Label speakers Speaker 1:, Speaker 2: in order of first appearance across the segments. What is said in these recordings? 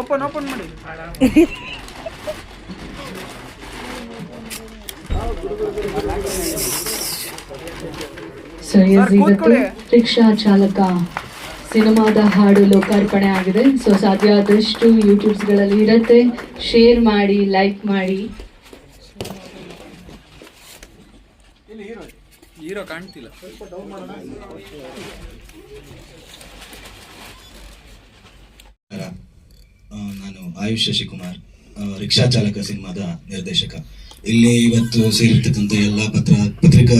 Speaker 1: Open ಮಾಡಿ.
Speaker 2: So ಇವತ್ತು rickshaw ಚಾಲಕ ಸಿನಿಮಾದ ಹಾಡು ಲೋಕಾರ್ಪಣೆ ಆಗಿದೆ. ಸೊ ಸಾಧ್ಯ ಆದಷ್ಟು ಯೂಟ್ಯೂಬ್ಸ್ಗಳಲ್ಲಿ ಇರುತ್ತೆ, ಶೇರ್ ಮಾಡಿ, ಲೈಕ್ ಮಾಡಿ.
Speaker 1: ಹೀರೋ ಕಾಣ್ತಿಲ್ಲ.
Speaker 3: ನಾನು ಆಯುಷ್ ಶಶಿಕುಮಾರ್, ರಿಕ್ಷಾ ಚಾಲಕ ಸಿನಿಮಾದ ನಿರ್ದೇಶಕ. ಇಲ್ಲಿ ಇವತ್ತು ಸೇರಿರ್ತಕ್ಕಂಥ ಎಲ್ಲ ಪತ್ರಿಕಾ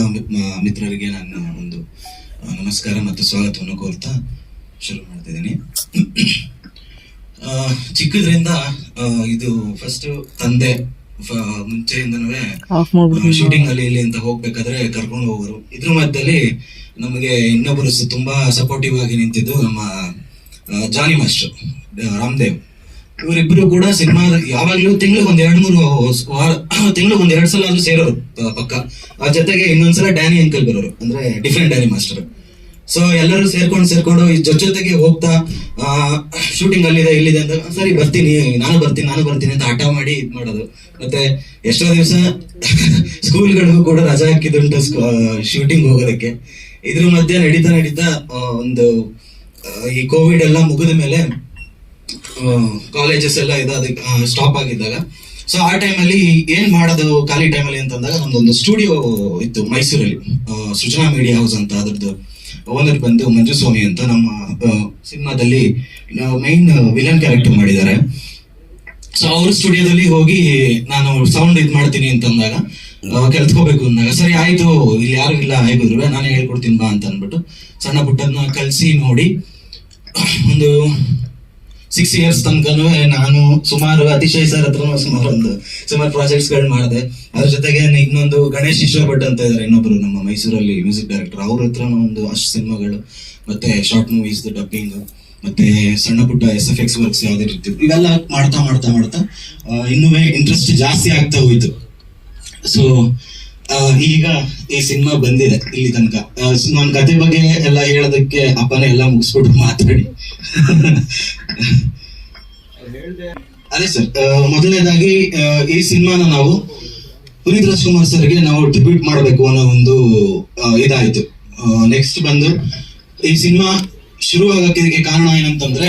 Speaker 3: ಮಿತ್ರರಿಗೆ ನಾನು ಒಂದು ನಮಸ್ಕಾರ ಮತ್ತು ಸ್ವಾಗತವನ್ನು ಕೋರ್ತಾ ಶುರು ಮಾಡ್ತಿದ್ದೀನಿ. ಚಿಕ್ಕದ್ರಿಂದ ಇದು ಫಸ್ಟ್ ತಂದೆ ಮುಂಚೆಯಿಂದನೂ ಶೂಟಿಂಗ್ ಅಲ್ಲಿ ಇಲ್ಲಿ ಅಂತ ಹೋಗ್ಬೇಕಾದ್ರೆ ಕರ್ಕೊಂಡು ಹೋಗೋರು. ಇದ್ರ ಮಧ್ಯದಲ್ಲಿ ನಮಗೆ ಇನ್ನೊಬ್ಬರು ತುಂಬಾ ಸಪೋರ್ಟಿವ್ ಆಗಿ ನಿಂತಿದ್ದು ನಮ್ಮ ಜಾನಿ ಮಾಸ್ಟರ್ ರಾಮದೇವ್. ಇವರಿಬ್ರು ಕೂಡ ಸಿನಿಮಾ ಯಾವಾಗ್ಲೂ ತಿಂಗಳಿಗೆ ಒಂದ್ 2 ಸಲ ಆದ್ರೂ ಸೇರೋರು ಪಕ್ಕ. ಆ ಜೊತೆಗೆ ಇನ್ನೊಂದ್ಸಲ ಡ್ಯಾನಿ ಅಂಕಲ್ ಬರೋರು, ಅಂದ್ರೆ ಡಿಫ್ರೆಂಟ್ ಡ್ಯಾನಿ ಮಾಸ್ಟರ್. ಸೊ ಎಲ್ಲರೂ ಸೇರ್ಕೊಂಡು ಜೊತೆಗೆ ಹೋಗ್ತಾ ಶೂಟಿಂಗ್ ಅಲ್ಲಿದೆ ಇಲ್ಲಿದೆ ಅಂತ, ಸರಿ ಬರ್ತೀನಿ ನಾನು ಬರ್ತೀನಿ ಅಂತ ಹಠ ಮಾಡಿ ಇದ್ ಮಾಡೋದು. ಮತ್ತೆ ಎಷ್ಟೋ ದಿವಸ ಸ್ಕೂಲ್ಗಳಿಗೂ ಕೂಡ ರಜಾ ಹಾಕಿದುಂಟು ಶೂಟಿಂಗ್ ಹೋಗೋದಕ್ಕೆ. ಇದ್ರ ಮಧ್ಯೆ ನಡೀತಾ ಒಂದು ಈ ಕೋವಿಡ್ ಎಲ್ಲ ಮುಗಿದ ಮೇಲೆ ಕಾಲೇಜಸ್ ಎಲ್ಲ ಸ್ಟಾಪ್ ಆಗಿದ್ದಾಗ, ಸೊ ಆ ಟೈಮಲ್ಲಿ ಏನ್ ಮಾಡೋದು ಖಾಲಿ ಟೈಮಲ್ಲಿ ಅಂತಂದಾಗ ನಮ್ದೊಂದು ಸ್ಟುಡಿಯೋ ಇತ್ತು ಮೈಸೂರಲ್ಲಿ, ಸೃಜನಾ ಮೀಡಿಯಾ ಹೌಸ್ ಅಂತ. ಅದ್ರದ್ದು ಓನರ್ ಬಂದು ಮಂಜುಸ್ವಾಮಿ ಅಂತ, ನಮ್ಮ ಸಿನಿಮಾದಲ್ಲಿ ಮೈನ್ ವಿಲನ್ ಕ್ಯಾರೆಕ್ಟರ್ ಮಾಡಿದ್ದಾರೆ. ಸೊ ಅವ್ರ ಸ್ಟುಡಿಯೋದಲ್ಲಿ ಹೋಗಿ ನಾನು ಸೌಂಡ್ ಮಾಡ್ತೀನಿ ಅಂತಂದಾಗ, ಕಲ್ತ್ಕೋಬೇಕು ಅಂದಾಗ, ಸರಿ ಆಯ್ತು ಇಲ್ಲಿ ಯಾರು ಇಲ್ಲ ಹೇಗಿದ್ರು ನಾನೇ ಹೇಳ್ಕೊಡ್ತೀನಿ ಬಾ ಅಂತ ಅಂದ್ಬಿಟ್ಟು ಸಣ್ಣ ಪುಟ್ಟದನ್ನ ಕಲ್ಸಿ ನೋಡಿ ಒಂದು 6 years ತನಕನೂ ನಾನು ಸುಮಾರು ಅತಿಶಯ್ ಸರ್ ಹತ್ರ ಸುಮಾರು ಪ್ರಾಜೆಕ್ಟ್ಸ್ ಗಳು ಮಾಡಿದೆ. ಅದ್ರ ಜೊತೆಗೆ ಇನ್ನೊಂದು ಗಣೇಶ್ ಈಶ್ವರ್ ಭಟ್ ಅಂತ ಇದ್ದಾರೆ, ಇನ್ನೊಬ್ರು ನಮ್ಮ ಮೈಸೂರಲ್ಲಿ ಮ್ಯೂಸಿಕ್ ಡೈರೆಕ್ಟರ್. ಅವ್ರ ಹತ್ರ ಒಂದು ಅಷ್ಟು ಸಿನಿಮಾಗಳು, ಮತ್ತೆ ಶಾರ್ಟ್ ಮೂವೀಸ್ ಡಬ್ಬಿಂಗ್, ಮತ್ತೆ ಸಣ್ಣ ಪುಟ್ಟ SFX ವರ್ಕ್ಸ್ ಯಾವ್ದೇ ಇರ್ತಿತ್ತು. ಇವೆಲ್ಲ ಮಾಡ್ತಾ ಇನ್ನೂ ಇಂಟ್ರೆಸ್ಟ್ ಜಾಸ್ತಿ ಆಗ್ತಾ ಹೋಯ್ತು. ಸೊ ಈಗ ಈ ಸಿನಿಮಾ ಬಂದಿದೆ ಇಲ್ಲಿ ತನಕ. ನನ್ನ ಕತೆ ಬಗ್ಗೆ ಎಲ್ಲ ಹೇಳೋದಕ್ಕೆ ಅಪ್ಪನೇ ಎಲ್ಲ ಮುಗಿಸ್ಬಿಟ್ಟು ಮಾತಾಡಿ. ಅದೇ ಸರ್, ಮೊದಲನೇದಾಗಿ ಈ ಸಿನಿಮಾನ ನಾವು ಪುನೀತ್ ರಾಜ್ಕುಮಾರ್ ಸರ್ಗೆ ನಾವು ಟ್ರಿಬ್ಯೂಟ್ ಮಾಡಬೇಕು ಅನ್ನೋ ಒಂದು ಇದಾಯ್ತು. ನೆಕ್ಸ್ಟ್ ಬಂದು ಈ ಸಿನಿಮಾ ಶುರು ಆಗಕ್ಕೆ ಕಾರಣ ಏನಂತಂದ್ರೆ,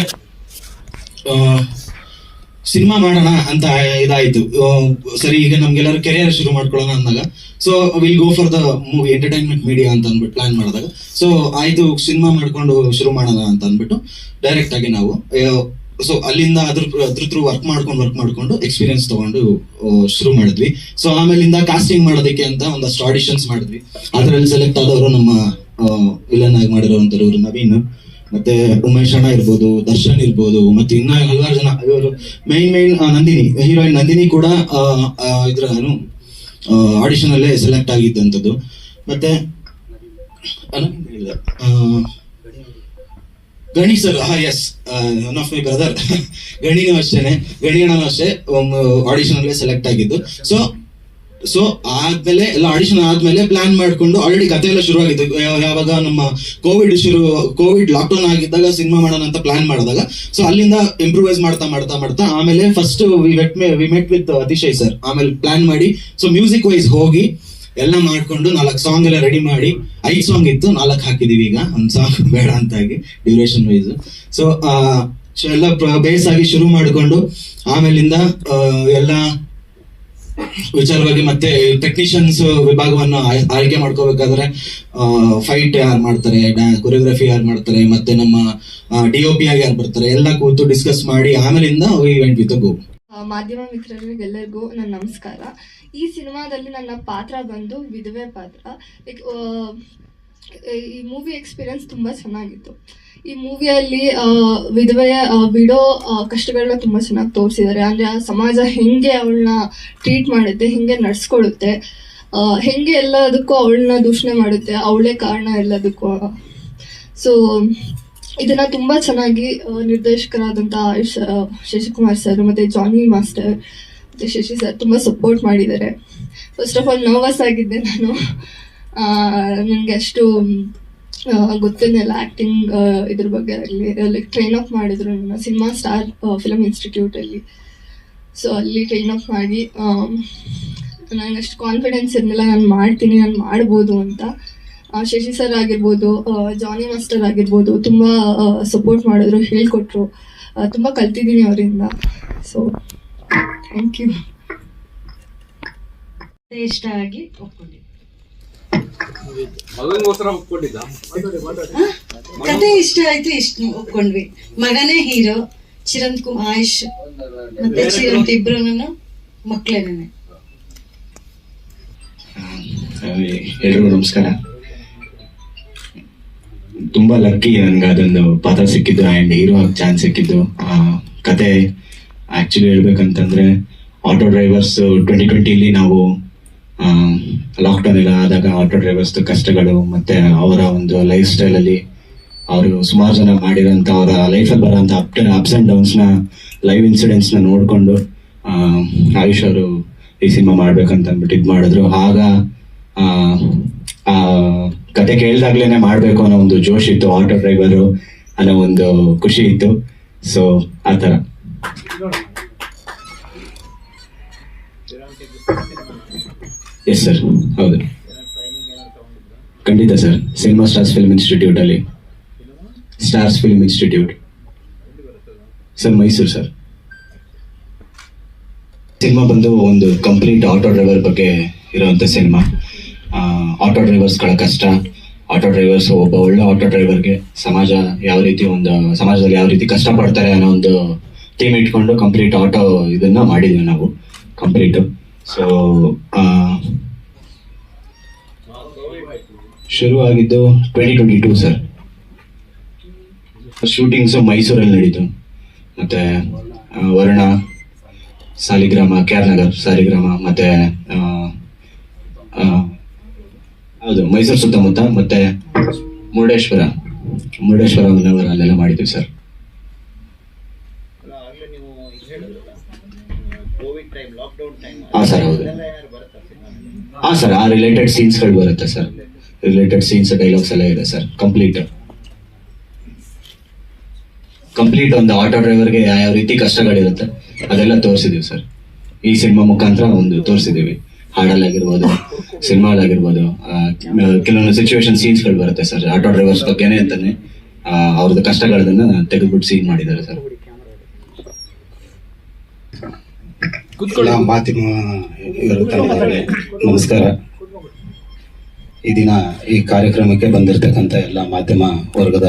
Speaker 3: ಸಿನಿಮಾ ಮಾಡೋಣ ಅಂತ ಇದಾಯ್ತು. ಸರಿ, ಈಗ ನಮ್ಗೆಲ್ಲರೂ ಕೆರಿಯರ್ ಶುರು ಮಾಡ್ಕೊಳ್ಳೋಣ ಅಂದಾಗ, so will go for the movie entertainment media ಅಂತ ಅಂದ್ಬಿಟ್ಟು ಪ್ಲಾನ್ ಮಾಡಿದಾಗ, ಸೊ ಆಯ್ತು ಸಿನಿಮಾ ಮಾಡ್ಕೊಂಡು ಶುರು ಮಾಡೋಣ ಅಂತ ಅಂದ್ಬಿಟ್ಟು ಡೈರೆಕ್ಟ್ ಆಗಿ ನಾವು ಸೊ ಅಲ್ಲಿಂದ ಅದ್ರ ಥ್ರೂ ವರ್ಕ್ ಮಾಡ್ಕೊಂಡು ಎಕ್ಸ್ಪೀರಿಯನ್ಸ್ ತಗೊಂಡು ಶುರು ಮಾಡಿದ್ವಿ. ಸೊ ಆಮೇಲಿಂದ ಕಾಸ್ಟಿಂಗ್ ಮಾಡೋದಕ್ಕೆ ಅಂತ ಒಂದಷ್ಟು ಆಡಿಷನ್ಸ್ ಮಾಡಿದ್ವಿ. ಅದರಲ್ಲಿ ಸೆಲೆಕ್ಟ್ ಆದವರು ನಮ್ಮ ವಿಲನ್ ಆಗಿ ಮಾಡಿರುವಂತವ್ರು ನವೀನ್, ಮತ್ತೆ ಉಮೇಶ್ ಅಣ್ಣ ಇರ್ಬೋದು, ದರ್ಶನ್ ಇರ್ಬೋದು, ಮತ್ತೆ ಇನ್ನ ಹಲವಾರು ಜನ. ಇವರು ಮೈನ್ ನಂದಿನಿ, ಹೀರೋಯಿನ್ ನಂದಿನಿ ಕೂಡ ಇದ್ರ ಆಡಿಷನ್ ಅಲ್ಲೇ ಸೆಲೆಕ್ಟ್ ಆಗಿದ್ದಂಥದ್ದು. ಮತ್ತೆ Gani sir, yes, one of my brother. ಗಣಿನೂ ಅಣ್ಣನೂ ಅಷ್ಟೇ ಆಡಿಷನ್ ಅಲ್ಲೇ ಸೆಲೆಕ್ಟ್ ಆಗಿದ್ದು. ಸೊ ಆದ್ಮೇಲೆ ಎಲ್ಲ ಆಡಿಷನ್ ಆದ್ಮೇಲೆ ಪ್ಲಾನ್ ಮಾಡ್ಕೊಂಡು ಆಲ್ರೆಡಿ ಕತೆ ಎಲ್ಲ ಶುರು ಆಗಿತ್ತು. ಯಾವಾಗ ನಮ್ಮ ಕೋವಿಡ್ ಲಾಕ್ಡೌನ್ ಆಗಿದ್ದಾಗ ಸಿನಿಮಾ ಮಾಡೋಣ ಅಂತ ಪ್ಲಾನ್ ಮಾಡಿದಾಗ, ಸೊ ಅಲ್ಲಿಂದ ಇಂಪ್ರೂವೈಸ್ ಮಾಡ್ತಾ ಆಮೇಲೆ first we met with Atishay sir. ಆಮೇಲೆ ಪ್ಲಾನ್ ಮಾಡಿ, ಸೊ ಮ್ಯೂಸಿಕ್ ವೈಸ್ ಹೋಗಿ ಎಲ್ಲ ಮಾಡ್ಕೊಂಡು 4 ಸಾಂಗ್ ಎಲ್ಲ ರೆಡಿ ಮಾಡಿ, 5 ಸಾಂಗ್ ಇತ್ತು, 4 ಹಾಕಿದೀವಿ. ಈಗ 1 ಸಾಂಗ್ ಬೇಡ ಅಂತಾಗಿ ಡ್ಯೂರೇಷನ್ ವೈಸ್. ಸೊ ಎಲ್ಲ ಬೇಸ್ ಆಗಿ ಶುರು ಮಾಡಿಕೊಂಡು ಆಮೇಲಿಂದ ಎಲ್ಲ ವಿಚಾರವಾಗಿ ಮತ್ತೆ ಟೆಕ್ನಿಷಿಯನ್ಸ್ ವಿಭಾಗವನ್ನು ಆಯ್ಕೆ ಮಾಡ್ಕೋಬೇಕಾದ್ರೆ ಫೈಟ್ ಯಾರು ಮಾಡ್ತಾರೆ, ಕೊರಿಯೋಗ್ರಫಿ ಯಾರು ಮಾಡ್ತಾರೆ, ಮತ್ತೆ ನಮ್ಮ DOP ಆಗಿ ಯಾರು ಬರ್ತಾರೆ, ಎಲ್ಲ ಕೂತು ಡಿಸ್ಕಸ್ ಮಾಡಿ ಆಮೇಲಿಂದ ಇವೆಂಟ್ ವಿತ್ ಗೋ.
Speaker 4: ಮಾಧ್ಯಮ ಮಿತ್ರರಿಗೆಲ್ಲರಿಗೂ ನನ್ನ ನಮಸ್ಕಾರ. ಈ ಸಿನಿಮಾದಲ್ಲಿ ನನ್ನ ಪಾತ್ರ ಬಂದು ವಿಧವೆ ಪಾತ್ರ. ಈ ಮೂವಿ ಎಕ್ಸ್ಪೀರಿಯನ್ಸ್ ತುಂಬ ಚೆನ್ನಾಗಿತ್ತು. ಈ ಮೂವಿಯಲ್ಲಿ ವಿಧವೆಯ ಬಿಡೋ ಕಷ್ಟಗಳನ್ನ ತುಂಬ ಚೆನ್ನಾಗಿ ತೋರಿಸಿದ್ದಾರೆ. ಅಂದರೆ ಆ ಸಮಾಜ ಹೆಂಗೆ ಅವಳನ್ನ ಟ್ರೀಟ್ ಮಾಡುತ್ತೆ, ಹೆಂಗೆ ನಡ್ಸ್ಕೊಳ್ಳುತ್ತೆ, ಹೆಂಗೆ ಎಲ್ಲದಕ್ಕೂ ಅವಳನ್ನ ದೂಷಣೆ ಮಾಡುತ್ತೆ, ಅವಳೇ ಕಾರಣ ಎಲ್ಲದಕ್ಕೂ. ಸೊ ಇದನ್ನ ತುಂಬ ಚೆನ್ನಾಗಿ ನಿರ್ದೇಶಕರಾದಂಥ ಆಯುಷ್ ಶಶಿಕುಮಾರ್ ಸರ್ ಮತ್ತು ಜಾನಿ ಮಾಸ್ಟರ್ ಮತ್ತು ಶಶಿ ಸರ್ ತುಂಬ ಸಪೋರ್ಟ್ ಮಾಡಿದ್ದಾರೆ. ಫಸ್ಟ್ ಆಫ್ ಆಲ್ ನರ್ವಸ್ ಆಗಿದ್ದೆ ನಾನು. ನನಗೆ ಅಷ್ಟು ಗೊತ್ತಿದ್ದೆಲ್ಲ ಆ್ಯಕ್ಟಿಂಗ್ ಇದ್ರ ಬಗ್ಗೆ ಆಗಲಿ, ಲೈಕ್ ಟ್ರೈನ್ ಅಪ್ ಮಾಡಿದ್ರು ನನ್ನ ಸಿನಿಮಾ ಸ್ಟಾರ್ ಫಿಲಮ್ ಇನ್ಸ್ಟಿಟ್ಯೂಟಲ್ಲಿ. ಸೊ ಅಲ್ಲಿ ಟ್ರೈನ್ ಅಪ್ ಮಾಡಿ ನನಗೆ ಅಷ್ಟು ಕಾನ್ಫಿಡೆನ್ಸ್ ಇರಲಿಲ್ಲ, ನಾನು ಮಾಡ್ತೀನಿ, ನಾನು ಮಾಡ್ಬೋದು ಅಂತ. ಶಶಿ ಸರ್ ಆಗಿರ್ಬೋದು, ಜಾನಿ ಮಾಸ್ಟರ್ ಆಗಿರ್ಬೋದು, ತುಂಬ ಸಪೋರ್ಟ್ ಮಾಡಿದ್ರು, ಹೇಳ್ಕೊಟ್ರು, ತುಂಬ ಕಲ್ತಿದ್ದೀನಿ ಅವರಿಂದ. So thank you.
Speaker 5: ಇಷ್ಟ ಆಗಿ ಒಪ್ಕೊಂಡಿದ್ದೆ. ಕತೆ ಇಷ್ಟ ಆಯ್ತು, ಇಷ್ಟ ಒಪ್ಕೊಂಡ್ವಿ. ಮಗನೇ ಹೀರೋ, ಚಿರಂತ್ ಆಯುಷ್ ಮತ್ತೆ ಚಿರಂತ್ ಇಬ್ರು ಮಕ್ಕಳೇನೆ.
Speaker 3: ಎಲ್ರಿಗೂ ನಮಸ್ಕಾರ. ತುಂಬಾ ಲಕ್ಕಿ ನನ್ಗೆ ಅದೊಂದು ಪಾತ್ರ ಸಿಕ್ಕಿದ್ದು ಅಂಡ್ ಹೀರೋ ಆಗಿ ಚಾನ್ಸ್ ಸಿಕ್ಕಿದ್ದು. ಕತೆ ಆಕ್ಚುಲಿ ಹೇಳ್ಬೇಕಂತಂದ್ರೆ ಆಟೋ ಡ್ರೈವರ್ಸ್ 2020 ನಾವು ಲಾಕ್ಡೌನ್ ಎಲ್ಲ ಆದಾಗ ಆಟೋ ಡ್ರೈವರ್ಸ್ ಕಷ್ಟಗಳು ಮತ್ತೆ ಅವರ ಒಂದು ಲೈಫ್ ಸ್ಟೈಲ್ ಅಲ್ಲಿ ಅವರು ಸುಮಾರು ಜನ ಮಾಡಿರೋಂಥ ಅವರ ಲೈಫಲ್ಲಿ ಬರೋಂಥ ಅಪ್ಸ್ ಅಂಡ್ ಡೌನ್ಸ್ ನ ಲೈವ್ ಇನ್ಸಿಡೆಂಟ್ಸ್ ನ ನೋಡ್ಕೊಂಡು ಆಯುಷ್ ಅವರು ಈ ಸಿನಿಮಾ ಮಾಡ್ಬೇಕಂತ ಅಂದ್ಬಿಟ್ಟು ಇದ್ ಮಾಡಿದ್ರು. ಆಗ ಆ ಕತೆ ಕೇಳ್ದಾಗ್ಲೇನೆ ಮಾಡ್ಬೇಕು ಅನ್ನೋ ಒಂದು ಜೋಶ್ ಇತ್ತು, ಆಟೋ ಡ್ರೈವರು ಅನ್ನೋ ಒಂದು ಖುಷಿ ಇತ್ತು. ಸೊ ಆ ತರ ಎಸ್ ಸರ್, ಹೌದು ಖಂಡಿತ sir. Cinema stars film institute ಅಲ್ಲಿ, stars film institute sir, Mysuru sir. Cinema ಬಂದು ಒಂದು ಕಂಪ್ಲೀಟ್ ಆಟೋ ಡ್ರೈವರ್ ಬಗ್ಗೆ ಇರುವಂತ ಸಿನಿಮಾ. ಆಟೋ ಡ್ರೈವರ್ಸ್ಗಳ ಕಷ್ಟ, ಆಟೋ ಡ್ರೈವರ್ಸ್, ಒಬ್ಬ ಒಳ್ಳೆ ಆಟೋ ಡ್ರೈವರ್ಗೆ ಸಮಾಜ ಯಾವ ರೀತಿ ಸಮಾಜದಲ್ಲಿ ಯಾವ ರೀತಿ ಕಷ್ಟ ಪಡ್ತಾರೆ ಅನ್ನೋ ಒಂದು ಥೀಮ್ ಇಟ್ಕೊಂಡು ಕಂಪ್ಲೀಟ್ ಆಟೋ ಇದನ್ನ ಮಾಡಿದ್ವಿ ನಾವು ಕಂಪ್ಲೀಟ್. ಸೊ ಶುರು ಆಗಿದ್ದು 2022 ಸರ್. ಶೂಟಿಂಗ್ಸ್ ಮೈಸೂರಲ್ಲಿ ನಡೀತು, ಮತ್ತೆ ವರ್ಣ, ಸಾಲಿಗ್ರಾಮ, KR ನಗರ್, ಸಾಲಿಗ್ರಾಮ, ಮತ್ತೆ ಹೌದು ಮೈಸೂರು ಸುತ್ತಮುತ್ತ, ಮತ್ತೆ ಮುರುಡೇಶ್ವರ ಹೊನ್ನಾವರ ಅಲ್ಲೆಲ್ಲ ಮಾಡಿದ್ವಿ ಸರ್. ಹಾ ಸರ್, ಹೌದು. ಹಾ ಸರ್, ಆ ರಿಲೇಟೆಡ್ ಸೀನ್ಸ್ ಗಳು ಬರುತ್ತೆ ಸರ್, ರಿಲೇಟೆಡ್ ಸೀನ್ಸ್ ಡೈಲಾಗ್ಸ್ ಎಲ್ಲ ಇದೆ ಸರ್. ಕಂಪ್ಲೀಟ್ ಒಂದು ಆಟೋ ಡ್ರೈವರ್ಗೆ ಯಾವ ರೀತಿ ಕಷ್ಟಗಳಿರುತ್ತೆ ಅದೆಲ್ಲ ತೋರಿಸಿದೀವಿ ಸರ್. ಈ ಸಿನಿಮಾ ಮುಖಾಂತರ ಒಂದು ತೋರಿಸಿದೀವಿ. ಹಾಡಲ್ಲಾಗಿರ್ಬೋದು, ಸಿನಿಮಾಲಾಗಿರ್ಬೋದು, ಕೆಲವೊಂದು ಸಿಚುವೇಶನ್ ಸೀನ್ಸ್ ಗಳು ಬರುತ್ತೆ ಸರ್ ಆಟೋ ಡ್ರೈವರ್ಸ್ ಬಗ್ಗೆನೆ ಅಂತಾನೆ. ಅವ್ರದ್ದು ಕಷ್ಟಗಳನ್ನ ತೆಗೆದ್ಬಿಟ್ಟು ಸೀನ್ ಮಾಡಿದ್ದಾರೆ ಸರ್.
Speaker 6: ಮಾಧ್ಯಮ ನಮಸ್ಕಾರ. ಈ ದಿನ ಈ ಕಾರ್ಯಕ್ರಮಕ್ಕೆ ಬಂದಿರತಕ್ಕಂಥ ಎಲ್ಲ ಮಾಧ್ಯಮ ವರ್ಗದ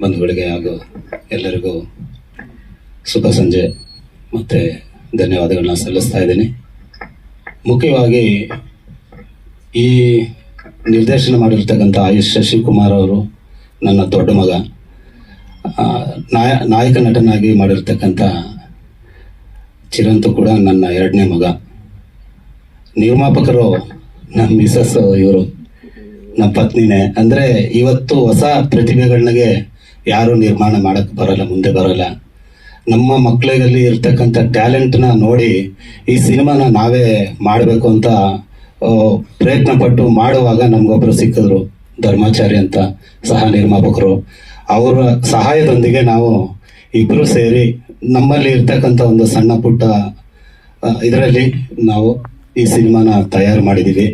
Speaker 6: ಬಂಧುಗಳಿಗೆ ಹಾಗೂ ಎಲ್ಲರಿಗೂ ಶುಭ ಸಂಜೆ ಮತ್ತೆ ಧನ್ಯವಾದಗಳನ್ನ ಸಲ್ಲಿಸ್ತಾ ಇದ್ದೀನಿ. ಮುಖ್ಯವಾಗಿ ಈ ನಿರ್ದೇಶನ ಮಾಡಿರ್ತಕ್ಕಂಥ ಆಯುಷ್ ಶಶಿಕುಮಾರ್ ಅವರು ನನ್ನ ದೊಡ್ಡ ಮಗ. ನಾಯಕ ನಟನಾಗಿ ಮಾಡಿರ್ತಕ್ಕಂಥ ಚಿರಂತು ಕೂಡ ನನ್ನ ಎರಡನೇ ಮಗ. ನಿರ್ಮಾಪಕರು ನಮ್ಮ ಮಿಸಸ್, ಇವರು ನಮ್ಮ ಪತ್ನಿನೇ. ಅಂದ್ರೆ ಇವತ್ತು ಹೊಸ ಪ್ರತಿಭೆಗಳಿಗೆ ಯಾರು ನಿರ್ಮಾಣ ಮಾಡಕ್ ಬರಲ್ಲ, ಮುಂದೆ ಬರಲ್ಲ. ನಮ್ಮ ಮಕ್ಕಳಿಗಲ್ಲಿ ಇರ್ತಕ್ಕಂಥ ಟ್ಯಾಲೆಂಟ್ನ ನೋಡಿ ಈ ಸಿನಿಮಾನ ನಾವೇ ಮಾಡಬೇಕು ಅಂತ ಪ್ರಯತ್ನ ಪಟ್ಟು ಮಾಡುವಾಗ ನಮ್ಗೊಬ್ರು ಸಿಕ್ಕಿದ್ರು, ಧರ್ಮಾಚಾರಿ ಅಂತ ಸಹ ನಿರ್ಮಾಪಕರು. ಅವರ ಸಹಾಯದೊಂದಿಗೆ ನಾವು ಇಬ್ರು ಸೇರಿ ನಮ್ಮಲ್ಲಿ ಇರ್ತಕ್ಕಂಥ ಒಂದು ಸಣ್ಣ ಪುಟ್ಟ ಇದರಲ್ಲಿ ನಾವು ಈ ಸಿನಿಮಾನ ತಯಾರು ಮಾಡಿದ್ದೀವಿ.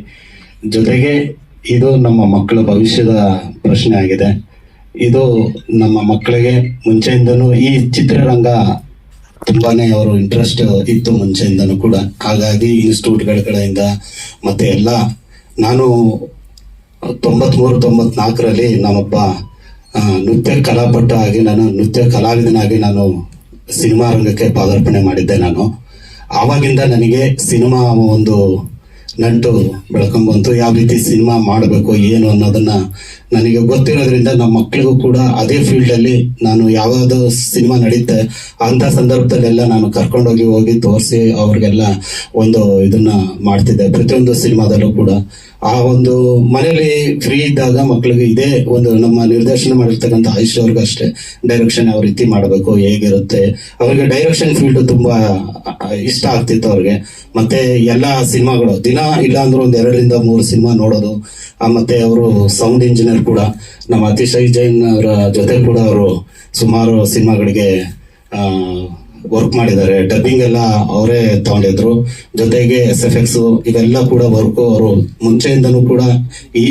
Speaker 6: ಜೊತೆಗೆ ಇದು ನಮ್ಮ ಮಕ್ಕಳ ಭವಿಷ್ಯದ ಪ್ರಶ್ನೆ ಆಗಿದೆ. ಇದು ನಮ್ಮ ಮಕ್ಕಳಿಗೆ ಮುಂಚೆಯಿಂದನೂ ಈ ಚಿತ್ರರಂಗ ತುಂಬಾನೇ ಅವರು ಇಂಟ್ರೆಸ್ಟ್ ಇತ್ತು ಮುಂಚೆಯಿಂದನೂ ಕೂಡ. ಹಾಗಾಗಿ ಇನ್ಸ್ಟಿಟ್ಯೂಟ್ಗಳ ಕಡೆಯಿಂದ ಮತ್ತೆ ಎಲ್ಲ ನಾನು 93-94ರಲ್ಲಿ ನಾನೊಬ್ಬ ನೃತ್ಯ ಕಲಾಪಟ್ಟ ಆಗಿ ನಾನು ನೃತ್ಯ ಕಲಾವಿದನಾಗಿ ನಾನು ಸಿನಿಮಾ ರಂಗಕ್ಕೆ ಪಾದಾರ್ಪಣೆ ಮಾಡಿದ್ದೆ. ನಾನು ಆವಾಗಿಂದ ನನಗೆ ಸಿನಿಮಾ ಒಂದು ನಂಟು ಬೆಳ್ಕೊಂಬಂತು. ಯಾವ ರೀತಿ ಸಿನಿಮಾ ಮಾಡಬೇಕು ಏನು ಅನ್ನೋದನ್ನ ನನಗೆ ಗೊತ್ತಿರೋದ್ರಿಂದ ನಮ್ಮ ಮಕ್ಕಳಿಗೂ ಕೂಡ ಅದೇ ಫೀಲ್ಡಲ್ಲಿ ನಾನು ಯಾವ್ದು ಸಿನಿಮಾ ನಡೀತೆ ಅಂಥ ಸಂದರ್ಭದಲ್ಲೆಲ್ಲ ನಾನು ಹೋಗಿ ತೋರಿಸಿ ಅವ್ರಿಗೆಲ್ಲ ಒಂದು ಇದನ್ನ ಮಾಡ್ತಿದ್ದೆ. ಪ್ರತಿಯೊಂದು ಸಿನಿಮಾದಲ್ಲೂ ಕೂಡ ಆ ಒಂದು ಮನೇಲಿ ಫ್ರೀ ಇದ್ದಾಗ ಮಕ್ಕಳಿಗೆ ಇದೇ ಒಂದು ನಮ್ಮ ನಿರ್ದೇಶನ ಮಾಡಿರ್ತಕ್ಕಂಥ ಆಯುಷ್ ಅವ್ರಿಗೂ ಅಷ್ಟೇ ಡೈರೆಕ್ಷನ್ ಯಾವ ರೀತಿ ಮಾಡಬೇಕು, ಹೇಗಿರುತ್ತೆ, ಅವ್ರಿಗೆ ಡೈರೆಕ್ಷನ್ ಫೀಲ್ಡ್ ತುಂಬಾ ಇಷ್ಟ ಆಗ್ತಿತ್ತು ಅವ್ರಿಗೆ. ಮತ್ತೆ ಎಲ್ಲ ಸಿನಿಮಾಗಳು ದಿನ ಇಲ್ಲ ಅಂದ್ರೆ ಒಂದು 2 ರಿಂದ 3 ಸಿನಿಮಾ ನೋಡೋದು, ಮತ್ತೆ ಅವರು ಸೌಂಡ್ ಇಂಜಿನಿಯರ್ ಕೂಡ ನಮ್ಮ ಅತಿಶಯ್ ಜೈನ್ ಅವರ ಜೊತೆ ಕೂಡ ಅವರು ಸುಮಾರು ಸಿನಿಮಾಗಳಿಗೆ ವರ್ಕ್ ಮಾಡಿದ್ದಾರೆ. ಡಬ್ಬಿಂಗ್ ಎಲ್ಲ ಅವರೇ ತಗೊಂಡಿದ್ರು. ಜೊತೆಗೆ SFX ಇವೆಲ್ಲ ಕೂಡ ವರ್ಕ್ ಅವರು ಮುಂಚೆಯಿಂದನೂ ಕೂಡ ಈ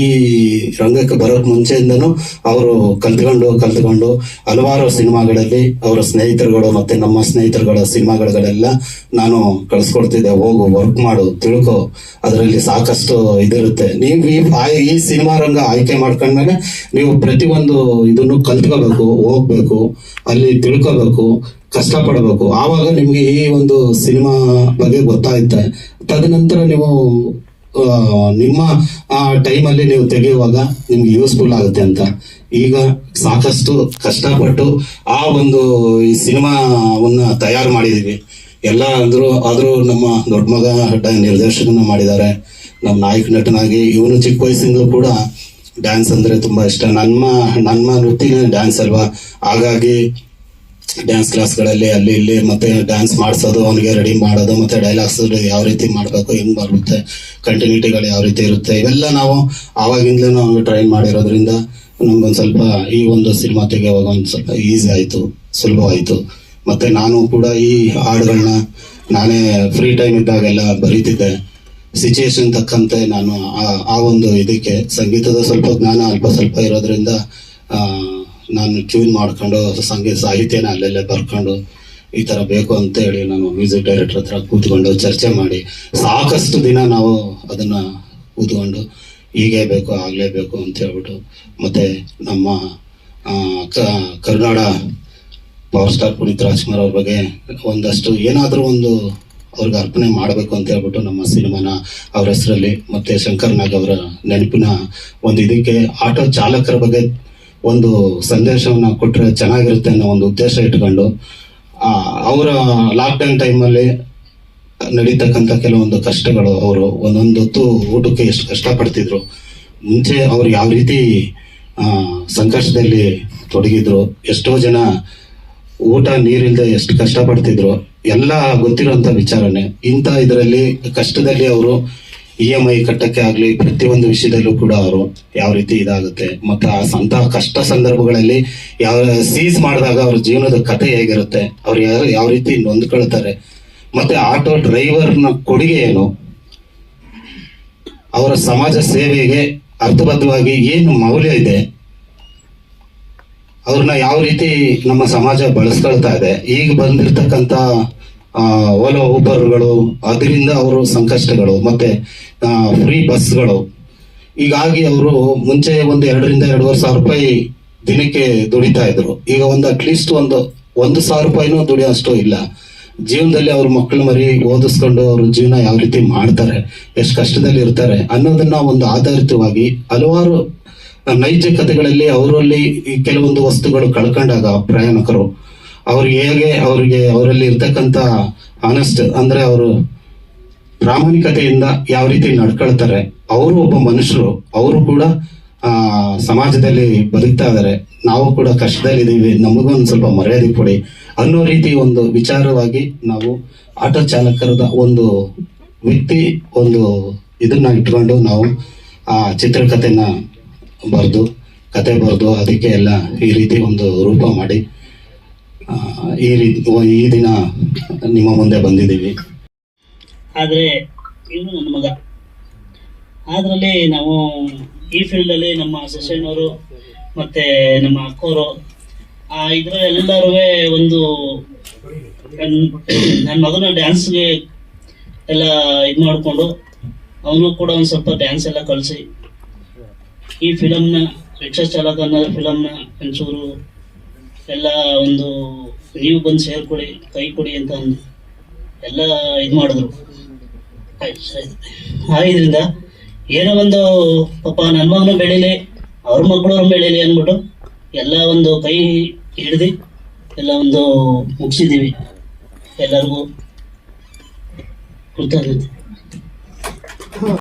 Speaker 6: ರಂಗಕ್ಕೆ ಬರೋಕ್ ಮುಂಚೆಯಿಂದನೂ ಅವರು ಕಲ್ತ್ಕೊಂಡು ಹಲವಾರು ಸಿನಿಮಾಗಳಲ್ಲಿ ಅವರ ಸ್ನೇಹಿತರುಗಳು ಮತ್ತೆ ನಮ್ಮ ಸ್ನೇಹಿತರುಗಳ ಸಿನಿಮಾಗಳೆಲ್ಲ ನಾನು ಕಳಿಸ್ಕೊಡ್ತಿದ್ದೆ, ಹೋಗು ವರ್ಕ್ ಮಾಡು, ತಿಳ್ಕೊ, ಅದರಲ್ಲಿ ಸಾಕಷ್ಟು ಇದಿರುತ್ತೆ. ನೀವು ಈ ಸಿನಿಮಾ ರಂಗ ಆಯ್ಕೆ ಮಾಡ್ಕೊಂಡ್ಮೇಲೆ ನೀವು ಪ್ರತಿಯೊಂದು ಇದನ್ನು ಕಲ್ತ್ಕೋಬೇಕು, ಹೋಗ್ಬೇಕು, ಅಲ್ಲಿ ತಿಳ್ಕೋಬೇಕು, ಕಷ್ಟಪಡಬೇಕು. ಆವಾಗ ನಿಮ್ಗೆ ಈ ಒಂದು ಸಿನಿಮಾ ಬಗ್ಗೆ ಗೊತ್ತಾಗುತ್ತೆ. ತದನಂತರ ನೀವು ನಿಮ್ಮ ಆ ಟೈಮಲ್ಲಿ ನೀವು ತೆಗೆಯುವಾಗ ನಿಮ್ಗೆ ಯೂಸ್ಫುಲ್ ಆಗುತ್ತೆ ಅಂತ ಈಗ ಸಾಕಷ್ಟು ಕಷ್ಟಪಟ್ಟು ಆ ಒಂದು ಈ ಸಿನಿಮಾವನ್ನ ತಯಾರು ಮಾಡಿದೀವಿ. ಎಲ್ಲ ಆದ್ರೂ ನಮ್ಮ ದೊಡ್ಡ ಮಗ ನಿರ್ದೇಶಕನ ಮಾಡಿದ್ದಾರೆ. ನಮ್ಮ ನಾಯಕ ನಟನಾಗಿ ಇವನು ಚಿಕ್ಕ ವಯಸ್ಸಿಂದಲೂ ಕೂಡ ಡ್ಯಾನ್ಸ್ ಅಂದ್ರೆ ತುಂಬಾ ಇಷ್ಟ. ನನ್ನ ವೃತ್ತಿನೇ ಡ್ಯಾನ್ಸ್ ಅಲ್ವಾ, ಹಾಗಾಗಿ ಡ್ಯಾನ್ಸ್ ಕ್ಲಾಸ್ಗಳಲ್ಲಿ ಅಲ್ಲಿ ಇಲ್ಲಿ ಮತ್ತೆ ಡ್ಯಾನ್ಸ್ ಮಾಡಿಸೋದು, ಅವನಿಗೆ ರೆಡಿ ಮಾಡೋದು, ಮತ್ತೆ ಡೈಲಾಗ್ಸ್ ಯಾವ ರೀತಿ ಮಾಡಬೇಕು, ಹೆಂಗ್ ಬರುತ್ತೆ, ಕಂಟಿನ್ಯೂಟಿಗಳು ಯಾವ ರೀತಿ ಇರುತ್ತೆ, ಇವೆಲ್ಲ ನಾವು ಆವಾಗಿಂದಲೂ ನಾವು ಟ್ರೈನ್ ಮಾಡಿರೋದ್ರಿಂದ ನಮ್ಗೊಂದು ಸ್ವಲ್ಪ ಈ ಒಂದು ಸಿನಿಮಾ ತೆಗೆಯುವಾಗ ಒಂದು ಸ್ವಲ್ಪ ಈಸಿ ಆಯಿತು, ಸುಲಭವಾಯಿತು. ಮತ್ತೆ ನಾನು ಕೂಡ ಈ ಹಾಡುಗಳನ್ನ ನಾನೇ ಫ್ರೀ ಟೈಮ್ ಇದ್ದಾಗೆಲ್ಲ ಬರೀತಿದ್ದೆ. ಸಿಚುಯೇಷನ್ ತಕ್ಕಂತೆ ನಾನು ಆ ಒಂದು ಇದಕ್ಕೆ ಸಂಗೀತದ ಸ್ವಲ್ಪ ಜ್ಞಾನ ಅಲ್ಪ ಸ್ವಲ್ಪ ಇರೋದ್ರಿಂದ ನಾನು ಟ್ಯೂನ್ ಮಾಡ್ಕೊಂಡು ಸಾಹಿತ್ಯನ ಅಲ್ಲೆಲ್ಲೇ ಬರ್ಕೊಂಡು ಈ ತರ ಬೇಕು ಅಂತ ಹೇಳಿ ನಾನು ಮ್ಯೂಸಿಕ್ ಡೈರೆಕ್ಟರ್ ಹತ್ರ ಕೂತ್ಕೊಂಡು ಚರ್ಚೆ ಮಾಡಿ ಸಾಕಷ್ಟು ದಿನ ನಾವು ಅದನ್ನ ಕೂತ್ಕೊಂಡು ಹೀಗೆ ಬೇಕು ಆಗ್ಲೇಬೇಕು ಅಂತ ಹೇಳ್ಬಿಟ್ಟು ಮತ್ತೆ ನಮ್ಮ ಕರ್ನಾಡ ಪವರ್ ಸ್ಟಾರ್ ಪುನೀತ್ ರಾಜ್ಕುಮಾರ್ ಅವ್ರ ಬಗ್ಗೆ ಒಂದಷ್ಟು ಏನಾದರೂ ಒಂದು ಅವ್ರಿಗೆ ಅರ್ಪಣೆ ಮಾಡಬೇಕು ಅಂತ ಹೇಳ್ಬಿಟ್ಟು ನಮ್ಮ ಸಿನಿಮಾನ ಅವ್ರ ಹೆಸರಲ್ಲಿ ಮತ್ತೆ ಶಂಕರ್ ನಾಗ್ ಅವರ ನೆನಪಿನ ಒಂದು ಇದಕ್ಕೆ ಆಟೋ ಚಾಲಕರ ಬಗ್ಗೆ ಒಂದು ಸಂದೇಶವನ್ನ ಕೊಟ್ರೆ ಚೆನ್ನಾಗಿರುತ್ತೆ ಅನ್ನೋ ಒಂದು ಉದ್ದೇಶ ಇಟ್ಕೊಂಡು ಅವರ ಲಾಕ್ಡೌನ್ ಟೈಮಲ್ಲಿ ನಡೀತಕ್ಕಂಥ ಕೆಲವೊಂದು ಕಷ್ಟಗಳು, ಅವರು ಒಂದೊಂದು ಹೊತ್ತು ಊಟಕ್ಕೆ ಎಷ್ಟು ಕಷ್ಟಪಡ್ತಿದ್ರು, ಮುಂಚೆ ಅವ್ರು ಯಾವ ರೀತಿ ಸಂಕಷ್ಟದಲ್ಲಿ ತೊಡಗಿದ್ರು, ಎಷ್ಟೋ ಜನ ಊಟ ನೀರಿಲ್ಲದೆ ಎಷ್ಟು ಕಷ್ಟಪಡ್ತಿದ್ರು, ಎಲ್ಲ ಗೊತ್ತಿರೋಂಥ ವಿಚಾರನೆ. ಇಂಥ ಇದರಲ್ಲಿ ಕಷ್ಟದಲ್ಲಿ ಅವರು EMI ಕಟ್ಟಕ್ಕೆ ಆಗ್ಲಿ ಪ್ರತಿಯೊಂದು ವಿಷಯದಲ್ಲೂ ಕೂಡ ಅವರು ಯಾವ ರೀತಿ ಇದಾಗುತ್ತೆ, ಮತ್ತೆ ಅಂತ ಕಷ್ಟ ಸಂದರ್ಭಗಳಲ್ಲಿ ಸೀಸ್ ಮಾಡಿದಾಗ ಅವ್ರ ಜೀವನದ ಕಥೆ ಹೇಗಿರುತ್ತೆ, ಅವ್ರು ಯಾವ ರೀತಿ ನೊಂದ್ಕೊಳ್ತಾರೆ, ಮತ್ತೆ ಆಟೋ ಡ್ರೈವರ್ನ ಕೊಡುಗೆ ಏನು, ಅವರ ಸಮಾಜ ಸೇವೆಗೆ ಅರ್ಥಬದ್ಧವಾಗಿ ಏನು ಮೌಲ್ಯ ಇದೆ, ಅವ್ರನ್ನ ಯಾವ ರೀತಿ ನಮ್ಮ ಸಮಾಜ ಬಳಸ್ಕೊಳ್ತಾ ಇದೆ. ಈಗ ಬಂದಿರ್ತಕ್ಕಂಥ ಓಲೋ ಊಬರ್ಗಳು, ಅದರಿಂದ ಅವರು ಸಂಕಷ್ಟಗಳು, ಮತ್ತೆ ಫ್ರೀ ಬಸ್ಗಳು, ಹೀಗಾಗಿ ಅವರು ಮುಂಚೆ ಒಂದು 2 ರಿಂದ 2.5 ಸಾವಿರ ರೂಪಾಯಿ ದಿನಕ್ಕೆ ದುಡಿತಾ ಇದ್ರು. ಈಗ ಅಟ್ಲೀಸ್ಟ್ ಒಂದು 1,000 ರೂಪಾಯಿನೂ ದುಡಿಯೋಷ್ಟು ಇಲ್ಲ. ಜೀವನದಲ್ಲಿ ಅವ್ರ ಮಕ್ಕಳು ಮರಿ ಓದಿಸ್ಕೊಂಡು ಅವ್ರ ಜೀವನ ಯಾವ ರೀತಿ ಮಾಡ್ತಾರೆ, ಎಷ್ಟು ಕಷ್ಟದಲ್ಲಿ ಇರ್ತಾರೆ ಅನ್ನೋದನ್ನ ಒಂದು ಆಧಾರಿತವಾಗಿ ಹಲವಾರು ನೈಜ ಕಥೆಗಳಲ್ಲಿ ಅವರಲ್ಲಿ ಕೆಲವೊಂದು ವಸ್ತುಗಳು ಕಳ್ಕೊಂಡಾಗ ಪ್ರಯಾಣಿಕರು ಅವ್ರಿಗೆ ಹೇಗೆ ಅವರಲ್ಲಿ ಇರ್ತಕ್ಕಂಥ ಆನೆಸ್ಟ್ ಅಂದ್ರೆ ಅವರು ಪ್ರಾಮಾಣಿಕತೆಯಿಂದ ಯಾವ ರೀತಿ ನಡ್ಕೊಳ್ತಾರೆ, ಅವರು ಒಬ್ಬ ಮನುಷ್ಯರು, ಅವರು ಕೂಡ ಸಮಾಜದಲ್ಲಿ ಬದುಕ್ತಾ ಇದ್ದಾರೆ, ನಾವು ಕೂಡ ಕಷ್ಟದಲ್ಲಿದ್ದೀವಿ, ನಮಗೊಂದು ಸ್ವಲ್ಪ ಮರ್ಯಾದೆ ಕೊಡಿ ಅನ್ನೋ ರೀತಿ ಒಂದು ವಿಚಾರವಾಗಿ ನಾವು ಆಟೋ ಚಾಲಕರದ ಒಂದು ವ್ಯಕ್ತಿ ಒಂದು ಇದನ್ನ ಇಟ್ಕೊಂಡು ನಾವು ಆ ಚಿತ್ರಕಥೆನ ಕತೆ ಬರೆದು ಅದಕ್ಕೆ ಎಲ್ಲ ಈ ರೀತಿ ಒಂದು ರೂಪ ಮಾಡಿ ಈ ದಿನ ನಿಮ್ಮ ಮುಂದೆ ಬಂದಿದ್ದೀವಿ.
Speaker 7: ಆದರೆ ಇವನು ನನ್ನ ಮಗ, ಅದರಲ್ಲಿ ನಾವು ಈ ಫೀಲ್ಡಲ್ಲಿ ನಮ್ಮ ಶಶಣ್ಣವರು ಮತ್ತು ನಮ್ಮ ಅಕ್ಕವರು ಇದರಲ್ಲೆಲ್ಲರೂ ಒಂದು ನನ್ನ ಮಗನ ಡ್ಯಾನ್ಸ್ಗೆ ಎಲ್ಲ ಇದು ಮಾಡಿಕೊಂಡು ಅವನು ಕೂಡ ಒಂದು ಸ್ವಲ್ಪ ಡ್ಯಾನ್ಸ್ ಎಲ್ಲ ಕಲಿಸಿ ಈ ಫಿಲಮ್ನ ರಿಕ್ಷಾ ಚಾಲಕ ಅನ್ನೋ ಫಿಲಮ್ನ ಒಂಚೂರು ಎಲ್ಲ ಒಂದು ನೀವು ಬಂದು ಸೇರ್ಕೊಳ್ಳಿ, ಕೈ ಕೊಡಿ ಅಂತ ಅಂದು ಎಲ್ಲ ಇದು ಮಾಡಿದ್ರು. ಇದರಿಂದ ಏನೋ ಒಂದು ಪಾಪ ನನ್ನ ಮಗನ ಬೆಳೀಲಿ, ಅವ್ರ ಮಕ್ಕಳವ್ರ ಬೆಳೀಲಿ ಅಂದ್ಬಿಟ್ಟು ಎಲ್ಲ ಒಂದು ಕೈ ಹಿಡ್ದು ಎಲ್ಲ ಒಂದು ಮುಗಿಸಿದ್ದೀವಿ. ಎಲ್ಲರಿಗೂ ಕೃತಜ್ಞತೆ.